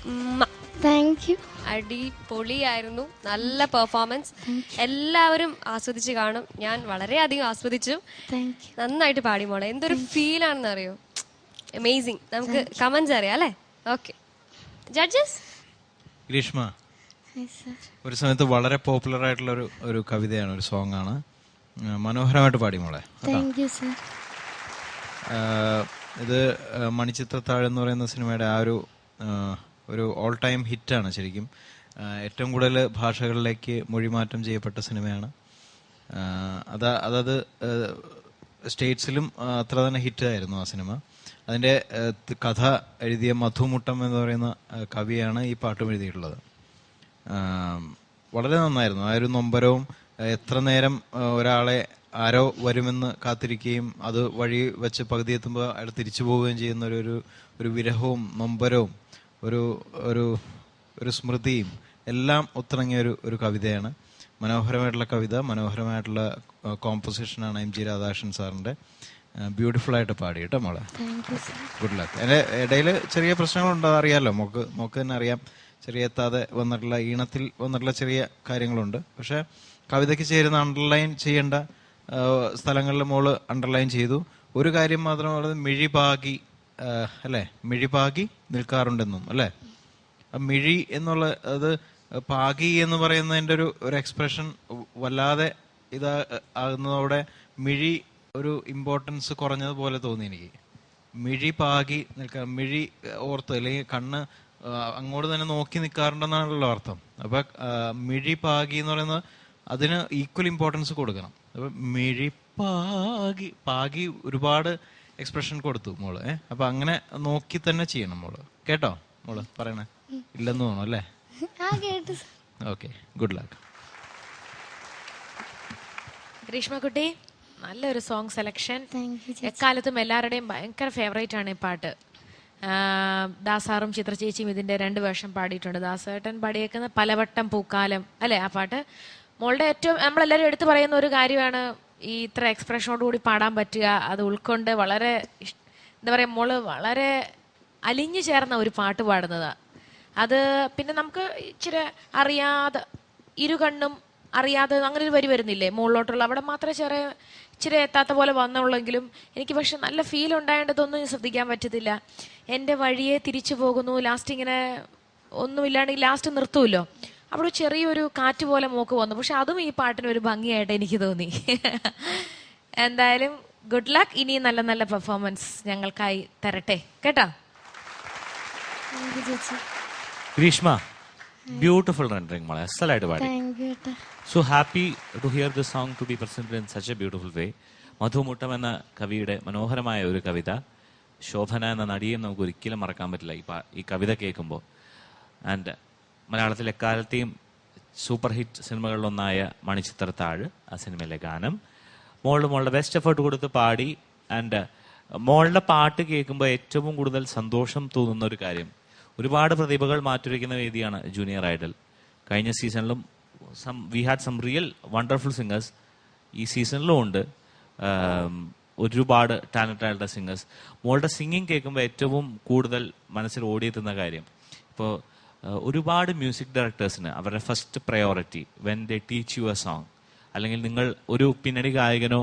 thank you. അടിപൊളിയായിരുന്നു, നല്ല പെർഫോമൻസ്. എല്ലാവരും ആസ്വദിച്ച് കാണും, ഞാൻ വളരെയധികം ആസ്വദിച്ചു. Thank you. നന്നായിട്ട് പാടി മോളെ, എന്തൊരു ഫീൽ ആണെന്ന് അറിയോ, അമേസിങ്. നമുക്ക് കമന്റ്സ് അറിയാം അല്ലേ? Okay, judges. Greeshma, hi sir. ഒരു സമയത്ത് വളരെ പോപ്പുലർ ആയിട്ടുള്ള ഒരു കവിതയാണ്, ഒരു സോങ് ആണ്. മനോഹരമായിട്ട് പാടി മോളെ. Thank you sir. ഇത് മണിച്ചിത്രത്താഴ് എന്ന് പറയുന്ന സിനിമയുടെ ആ ഒരു ഓൾ ടൈം ഹിറ്റാണ് ശരിക്കും. ഏറ്റവും കൂടുതൽ ഭാഷകളിലേക്ക് മൊഴിമാറ്റം ചെയ്യപ്പെട്ട സിനിമയാണ്. അതത് സ്റ്റേറ്റ്സിലും അത്ര തന്നെ ഹിറ്റായിരുന്നു ആ സിനിമ. അതിൻ്റെ കഥ എഴുതിയ മധുമുട്ടം എന്ന് പറയുന്ന കവിയാണ് ഈ പാട്ടും എഴുതിയിട്ടുള്ളത്. വളരെ നന്നായിരുന്നു. ആ ഒരു നൊമ്പരവും, എത്ര നേരം ഒരാളെ ആരോ വരുമെന്ന് കാത്തിരിക്കുകയും അത് വഴി വെച്ച് പകുതി എത്തുമ്പോൾ അയാൾ തിരിച്ചു പോവുകയും ചെയ്യുന്ന ഒരു വിരഹവും നൊമ്പരവും ഒരു സ്മൃതിയും എല്ലാം ഒത്തിണങ്ങിയ ഒരു കവിതയാണ്. മനോഹരമായിട്ടുള്ള കവിത, മനോഹരമായിട്ടുള്ള കോമ്പോസിഷനാണ് എം ജി രാധാകൃഷ്ണൻ സാറിൻ്റെ. ബ്യൂട്ടിഫുൾ ആയിട്ട് പാടി കേട്ടോ മോളെ. Good luck. എൻ്റെ ഇടയിൽ ചെറിയ പ്രശ്നങ്ങളുണ്ടോ അറിയാമല്ലോ, മോക്ക് തന്നെ അറിയാം. ചെറിയ എത്താതെ വന്നിട്ടുള്ള, ഈണത്തിൽ വന്നിട്ടുള്ള ചെറിയ കാര്യങ്ങളുണ്ട്. പക്ഷെ കവിതയ്ക്ക് ചേരുന്ന അണ്ടർലൈൻ ചെയ്യേണ്ട സ്ഥലങ്ങളിൽ മോള് അണ്ടർലൈൻ ചെയ്തു. ഒരു കാര്യം മാത്രം പറയുന്നത്, മിഴിപാകി അല്ലേ, മിഴിപാകി നിൽക്കാറുണ്ടെന്നും അല്ലേ. മിഴി എന്നുള്ള അത് പാകി എന്ന് പറയുന്നതിൻ്റെ ഒരു എക്സ്പ്രഷൻ വല്ലാതെ ആകുന്നതോടെ മിഴി ഒരു ഇമ്പോർട്ടൻസ് കുറഞ്ഞതുപോലെ തോന്നി എനിക്ക്. മിഴി പാകി നിൽക്കുക, മിഴി ഓർത്ത് അല്ലെങ്കിൽ കണ്ണ് അങ്ങോട്ട് തന്നെ നോക്കി നിൽക്കാറുണ്ടെന്നാണല്ലോ അർത്ഥം. അപ്പൊ മിഴി പാകി എന്ന് പറയുന്നത് അതിന് ഈക്വൽ ഇമ്പോർട്ടൻസ് കൊടുക്കണം. അപ്പൊ മിഴി പാകി പാകി ഒരുപാട് എക്സ്പ്രഷൻ കൊടുത്തു മോള്. അപ്പൊ അങ്ങനെ നോക്കി തന്നെ ചെയ്യണം മോള്. കേട്ടോ മോള് പറയണേ? ഇല്ലെന്ന് തോന്നുന്നു അല്ലേ? Okay, good luck. ഗ്രീഷ്മക്കുട്ടി, നല്ലൊരു സോങ് സെലക്ഷൻ. എക്കാലത്തും എല്ലാവരുടെയും ഭയങ്കര ഫേവറേറ്റ് ആണ് ഈ പാട്ട്. ദാസാറും ചിത്ര ചേച്ചിയും ഇതിന്റെ 2 വേഷം പാടിയിട്ടുണ്ട്. ദാസേട്ടൻ പാടിയേക്കുന്ന പലവട്ടം പൂക്കാലം അല്ലെ ആ പാട്ട്. മോളുടെ ഏറ്റവും നമ്മളെല്ലാവരും എടുത്തു പറയുന്ന ഒരു കാര്യമാണ് ഈ ഇത്ര എക്സ്പ്രഷനോടുകൂടി പാടാൻ പറ്റുക. അത് ഉൾക്കൊണ്ട് വളരെ എന്താ പറയുക, മോള് വളരെ അലിഞ്ഞു ചേർന്ന ഒരു പാട്ട് പാടുന്നതാണ് അത്. പിന്നെ നമുക്ക് ഇച്ചിരി അറിയാതെ ഇരുകണ്ണും അറിയാതെ അങ്ങനെ ഒരു വരി വരുന്നില്ലേ മുകളിലോട്ടുള്ള, അവിടെ മാത്രമേ ഇച്ചിരി എത്താത്ത പോലെ വന്നുള്ളെങ്കിലും എനിക്ക് പക്ഷെ നല്ല ഫീൽ ഉണ്ടായേണ്ടതൊന്നും ശ്രദ്ധിക്കാൻ പറ്റത്തില്ല. എൻ്റെ വഴിയെ തിരിച്ചു പോകുന്നു, ലാസ്റ്റ് ഇങ്ങനെ ഒന്നുമില്ലാണ്ടെങ്കിൽ ലാസ്റ്റ് നിർത്തുമല്ലോ, അവിടെ ചെറിയൊരു കാറ്റ് പോലെ മോക്ക് വന്നു. പക്ഷെ അതും ഈ പാട്ടിന് ഒരു ഭംഗിയായിട്ട് എനിക്ക് തോന്നി. എന്തായാലും ഗുഡ് ലക്ക്. ഇനിയും നല്ല നല്ല പെർഫോമൻസ് ഞങ്ങൾക്കായി തരട്ടെ കേട്ടോ. ഗ്രീഷ്മ, ബ്യൂട്ടിഫുൾ റെൻഡറിങ് മോളെ, അസലായിട്ട് പാടി. So happy to hear this song to be presented in such a beautiful way. Madhumuttam എന്ന കവിയുടെ മനോഹരമായ ഒരു കവിത, ശോഭന എന്ന നടിയെ നമുക്ക് ഒരിക്കലും മറക്കാൻ പറ്റില്ല ഈ കവിത കേൾക്കുമ്പോൾ. ആൻഡ് മലയാളത്തിലെ എക്കാലത്തെയും സൂപ്പർ ഹിറ്റ് സിനിമകളിലൊന്നായ മണിച്ചിത്രത്താഴ്, ആ സിനിമയിലെ ഗാനം മോളുടെ ബെസ്റ്റ് എഫേർട്ട് കൊടുത്ത് പാടി. ആൻഡ് മോളുടെ പാട്ട് കേൾക്കുമ്പോൾ ഏറ്റവും കൂടുതൽ സന്തോഷം തോന്നുന്ന ഒരു കാര്യം, ഒരുപാട് പ്രതിഭകൾ മാറ്റുരയ്ക്കുന്ന വേദിയാണ് ജൂനിയർ ഐഡൽ. കഴിഞ്ഞ സീസണിലും we had some real wonderful singers, ഈ സീസണിലും ഉണ്ട് ഒരുപാട് ടാലന്റഡ് ആയിട്ടുള്ള സിംഗേഴ്സ്. മോളുടെ സിംഗിങ് കേൾക്കുമ്പോൾ ഏറ്റവും കൂടുതൽ മനസ്സിൽ ഓടിയെത്തുന്ന കാര്യം, ഇപ്പോൾ ഒരുപാട് മ്യൂസിക് ഡയറക്ടേഴ്സിന് അവരുടെ first priority when they teach you A song, അല്ലെങ്കിൽ നിങ്ങൾ ഒരു പിന്നണി ഗായകനോ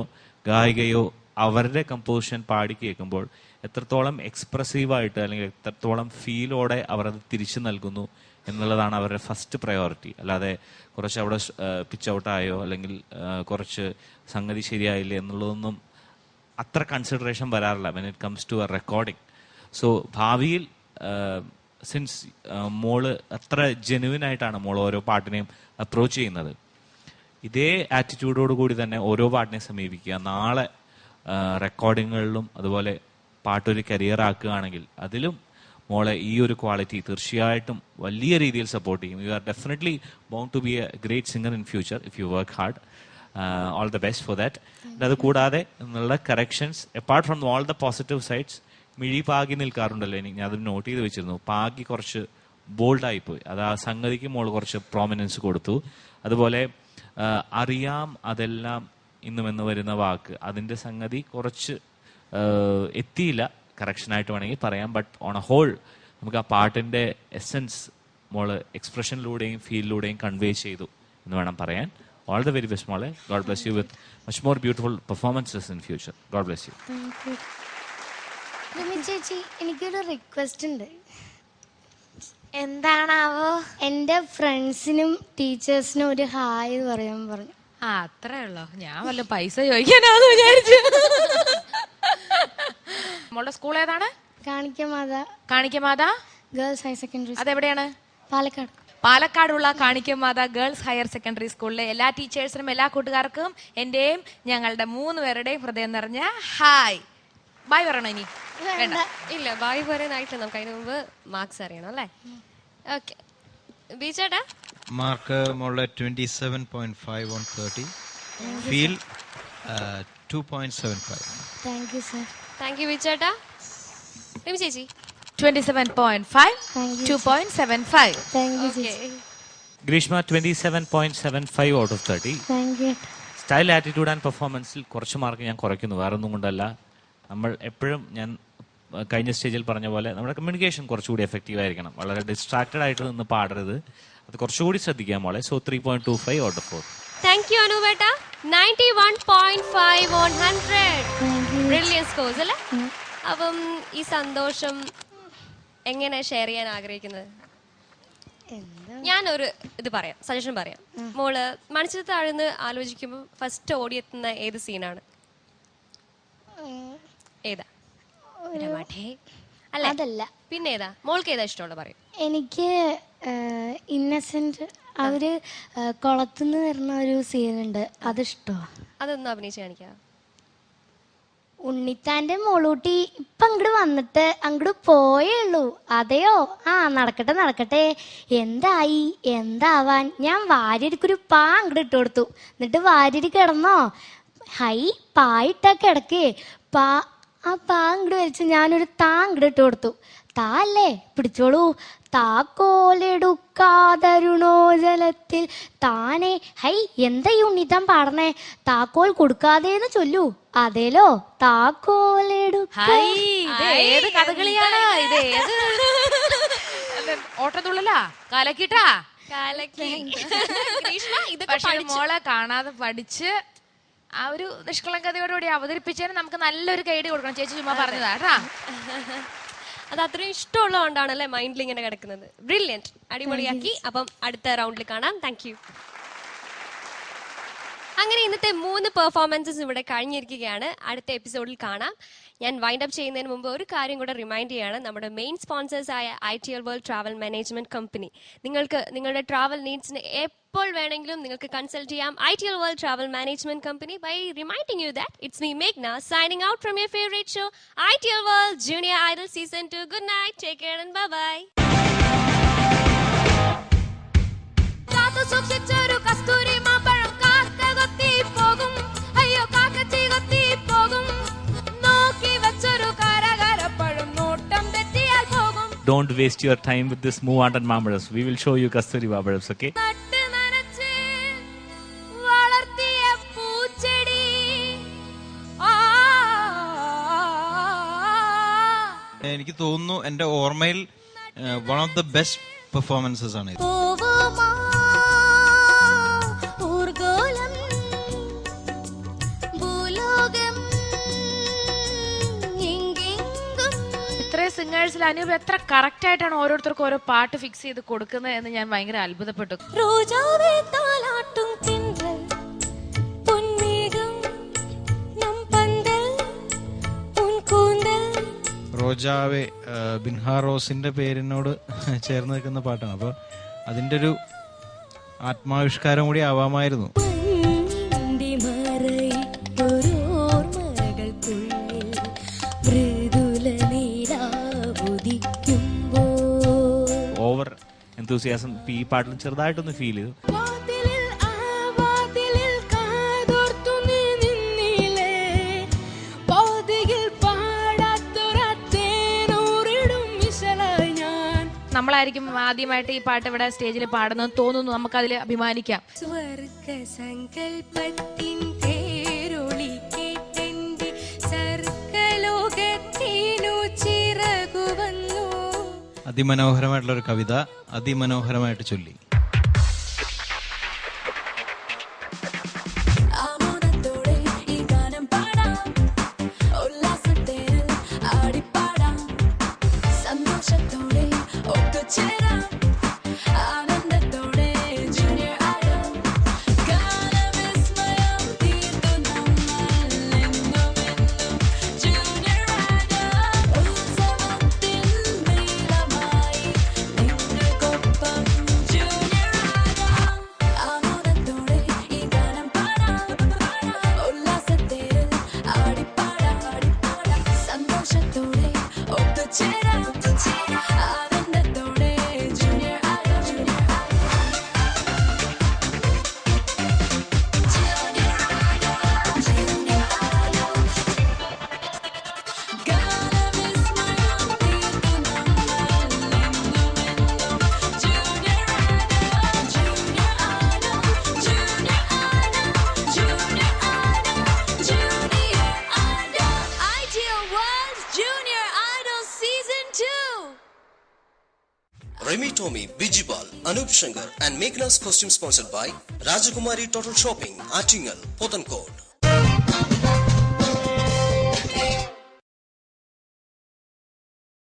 ഗായികയോ അവരുടെ കമ്പോസിഷൻ പാടി കേൾക്കുമ്പോൾ എത്രത്തോളം എക്സ്പ്രസീവായിട്ട് അല്ലെങ്കിൽ എത്രത്തോളം ഫീലോടെ അവർ അത് തിരിച്ചു നൽകുന്നു എന്നുള്ളതാണ് അവരുടെ ഫസ്റ്റ് പ്രയോറിറ്റി. അല്ലാതെ കുറച്ച് അവിടെ പിച്ച് ഔട്ടായോ അല്ലെങ്കിൽ കുറച്ച് സംഗതി ശരിയായില്ലേ എന്നുള്ളതൊന്നും അത്ര കൺസിഡറേഷൻ വരാറില്ല when it comes to a recording. So ഭാവിയിൽ സിൻസ് മോള് അത്ര ജെനുവിൻ ആയിട്ടാണ് മോൾ ഓരോ പാട്ടിനെയും അപ്രോച്ച് ചെയ്യുന്നത്, ഇതേ ആറ്റിറ്റ്യൂഡോട് കൂടി തന്നെ ഓരോ പാട്ടിനെയും സമീപിക്കുക. നാളെ റെക്കോർഡിങ്ങുകളിലും അതുപോലെ പാട്ടൊരു കരിയർ ആക്കുകയാണെങ്കിൽ അതിലും മോളെ ഈ ഒരു ക്വാളിറ്റി തീർച്ചയായിട്ടും വലിയ രീതിയിൽ സപ്പോർട്ട് ചെയ്യും. You are definitely bound to be a great singer in future if you work hard. All the best for that. അത് കൂടാതെ എന്നുള്ള corrections apart from all the positive sides, മിഴി പാകി നിൽക്കാറുണ്ടല്ലോ, ഞാൻ അത് നോട്ട് ചെയ്ത് വെച്ചിരുന്നു. പാകി കുറച്ച് ബോൾഡായിപ്പോയി, അത് ആ സംഗതിക്ക് മോൾ കുറച്ച് പ്രോമിനൻസ് കൊടുത്തു. അതുപോലെ അറിയാം അതെല്ലാം ഇന്നുമെന്ന് വരുന്ന വാക്ക്, അതിൻ്റെ സംഗതി കുറച്ച് എത്തിയില്ല, കറക്ഷനായിട്ട് വേണമെങ്കിൽ പറയാം. ബട്ട് ഓൺ എ ഹോൾ നമുക്ക് ആ പാട്ടിൻ്റെ എസെൻസ് മോള് എക്സ്പ്രഷനിലൂടെയും ഫീലിലൂടെയും കൺവേ ചെയ്തു എന്ന് വേണം പറയാൻ. ഓൾ ദ വെരി ബെസ്റ്റ് മോളെ. God bless you with much more beautiful performances in future. God bless you. ചേച്ചി, എനിക്കൊരു റിക്വസ്റ്റ് ഉണ്ട്. എന്താണാവോ? എൻ്റെ ഫ്രണ്ട്സിനും ടീച്ചേഴ്സിനും ഒരു ഹായ് പറയാൻ പറഞ്ഞു. ആ, അത്രേ ഉള്ളോ? ഞാൻ വല്ല പൈസ ചോദിക്കാനാന്ന് വിചാരിച്ചു. മോളുടെ സ്കൂൾ ഏതാണ്? Kanikkamatha girls higher secondary. അതെവിടെയാണ്? പാലക്കാട്. പാലക്കാടുള്ള കാണിക്കമാത ഗേൾസ് ഹയർ സെക്കൻഡറി സ്കൂളിലെ എല്ലാ ടീച്ചേഴ്സിനും എല്ലാ കൂട്ടുകാർക്കും എന്റെയും ഞങ്ങളുടെ 3 പേരുടെയും ഹൃദയം നിറഞ്ഞ ഹായ്. ബായ് പറയണോ? ഇനി ഇല്ല, ബായ് പറയാനായിട്ടില്ല, നമുക്ക് അതിന് മുമ്പ് മാർക്സ് അറിയണം അല്ലേ? ഓക്കെ, ബീച്ചേട്ടാ. മാർക്ക് മോളുടെ 27.5 on 30. Feel 2.75. Thank you sir. Thank you ബീച്ചേട്ടാ. റിമി ചേച്ചി 27.5, 2.75. താങ്ക് യു ചേച്ചി. Greeshma 27.75 out of 30. Thank you. Style, attitude and പെർഫോമൻസിൽ കുറച്ച് മാർക്ക് ഞാൻ കുറയ്ക്കുന്നു, വേറെ ഒന്നും കൊണ്ടല്ല. നമ്മൾ എപ്പോഴും ഞാൻ കഴിഞ്ഞ സ്റ്റേജിൽ പറഞ്ഞ പോലെ നമ്മുടെ കമ്മ്യൂണിക്കേഷൻ കുറച്ചുകൂടി എഫക്റ്റീവ് ആയിരിക്കണം. വളരെ ഡിസ്ട്രാക്റ്റഡ് ആയിട്ട് നിന്ന് പാടരുത്, അത് കുറച്ചുകൂടി ശ്രദ്ധിക്കാൻ മോളെ. So 3.25 out of 4. Thank you അനുപേട്ട. 91.5 on 100. ബ്രില്യന്റ് സ്കോർസ് അല്ലേ? അപ്പം ഈ സന്തോഷം എങ്ങനെ ഷെയർ ചെയ്യാൻ ആഗ്രഹിക്കുന്നത്? ഞാനൊരു ഇത് പറയാം, സജഷൻ പറയാം. മോള് മണിച്ചിത്രത്താഴെന്ന് ആലോചിക്കുമ്പോൾ ഫസ്റ്റ് ഓടിയെത്തുന്ന ഏത് സീനാണ്? ഏതാ? അല്ല അതല്ല. പിന്നെ ഏതാ? മോൾക്ക് ഏതാ ഇഷ്ടമുള്ള പറയും. എനിക്ക് ഇന്നസെന്റ് അവര് കുളത്തുനിന്ന് വരുന്ന ഒരു സീനുണ്ട്, അതിഷ്ടമാണ്. അതൊന്നും അഭിനയിച്ച് കാണിക്കാം. ഉണ്ണിത്താന്റെ മോളൂട്ടി ഇപ്പൊ അങ്ങോട്ട് വന്നിട്ട് അങ്ങോട്ട് പോയേ ഉള്ളൂ. അതെയോ? ആ നടക്കട്ടെ നടക്കട്ടെ. എന്തായി എന്താവാൻ? ഞാൻ വാര്യടിക്കൊരു പാ അങ്ങോട്ട് ഇട്ട് കൊടുത്തു. എന്നിട്ട് വാര്യടി കിടന്നോ? ഹൈ പായിട്ട കിടക്കേ. ആ പാ അങ്ങോട്ട് വലിച്ച് ഞാനൊരു താ അങ്ങോട്ട് ഇട്ട് കൊടുത്തു. താ അല്ലേ, പിടിച്ചോളൂ. താക്കോലെടുക്കാതരുണോ ജലത്തിൽ താനെ. ഹൈ എന്താ ഈ ഉണ്ണിത്താൻ പാടണേ? താക്കോൽ കൊടുക്കാതേന്ന് ചൊല്ലൂ. അതേലോ ഏത് കഥകളിയാണ് ഇത്? ഏത് ഓട്ടത്തുള്ളലാ കലക്കിട്ടാ? പക്ഷെ മോളെ കാണാതെ പഠിച്ച് ആ ഒരു നിഷ്കളങ്കതയോടുകൂടി അവതരിപ്പിച്ചതിന് നമുക്ക് നല്ലൊരു കൈഡി കൊടുക്കണം. ചേച്ചി ചുമ്മാ പറഞ്ഞതാ കേട്ടാ. അത് അത്രയും ഇഷ്ടമുള്ളതുകൊണ്ടാണല്ലേ മൈൻഡിൽ ഇങ്ങനെ കിടക്കുന്നത്. ബ്രില്യൻറ്റ്, അടിപൊളിയാക്കി. അപ്പം അടുത്ത റൗണ്ടിൽ കാണാം. Thank you. അങ്ങനെ ഇന്നത്തെ 3 പെർഫോമൻസസ് ഇവിടെ കഴിഞ്ഞിരിക്കുകയാണ്. അടുത്ത എപ്പിസോഡിൽ കാണാം. ഞാൻ വൈൻഡ് അപ്പ് ചെയ്യുന്നതിന് മുമ്പ് ഒരു കാര്യം കൂടെ റിമൈൻഡ് ചെയ്യാണ്. നമ്മുടെ മെയിൻ സ്പോൺസേഴ്സായ ITL world travel management company. നിങ്ങൾക്ക് നിങ്ങളുടെ ട്രാവൽ നീഡ്സിന് എപ്പോൾ വേണമെങ്കിലും നിങ്ങൾക്ക് കൺസൾട്ട് ചെയ്യാം ITL world travel management company by reminding you that it's me Meghna signing out from your favorite show ITL World Junior Idol Season 2. Good night, take care and bye bye. Don't waste your time with this Moovaatan Maambazham. We will show you Kasturi Maambazham, okay? എനിക്ക് തോന്നുന്നു എൻ്റെ ഓർമ്മയിൽ one of the best performances ആണ് ഇത്. ഇത്രയും സിംഗേഴ്സിൽ അനൂപ് എത്ര correct ആയിട്ടാണ് ഓരോരുത്തർക്കും ഓരോ പാട്ട് ഫിക്സ് ചെയ്ത് കൊടുക്കുന്നത് എന്ന് ഞാൻ ഭയങ്കര അത്ഭുതപ്പെട്ടു. റോജാവെ ബിൻഹാ റോസിന്റെ പേരിനോട് ചേർന്ന് നിൽക്കുന്ന പാട്ടാണ്. അപ്പോൾ അതിൻ്റെ ഒരു ആത്മാവിഷ്കാരം കൂടി ആവാമായിരുന്നു. ഓവർ എന്തൂസിയാസം ഈ പാട്ടിൽ ചെറുതായിട്ടൊന്ന് ഫീൽ ചെയ്തു. നമ്മളായിരിക്കും ആദ്യമായിട്ട് ഈ പാട്ട് ഇവിടെ സ്റ്റേജിൽ പാടുന്നത് തോന്നുന്നു. നമുക്കതിൽ അഭിമാനിക്കാം. അതിമനോഹരമായിട്ടുള്ള ഒരു കവിത അതിമനോഹരമായിട്ട് ചൊല്ലി. Remy Tommy, Bijibal, Anup Shankar and Meghna's costume sponsored by Rajakumari Total Shopping, Attingal, Pothankode.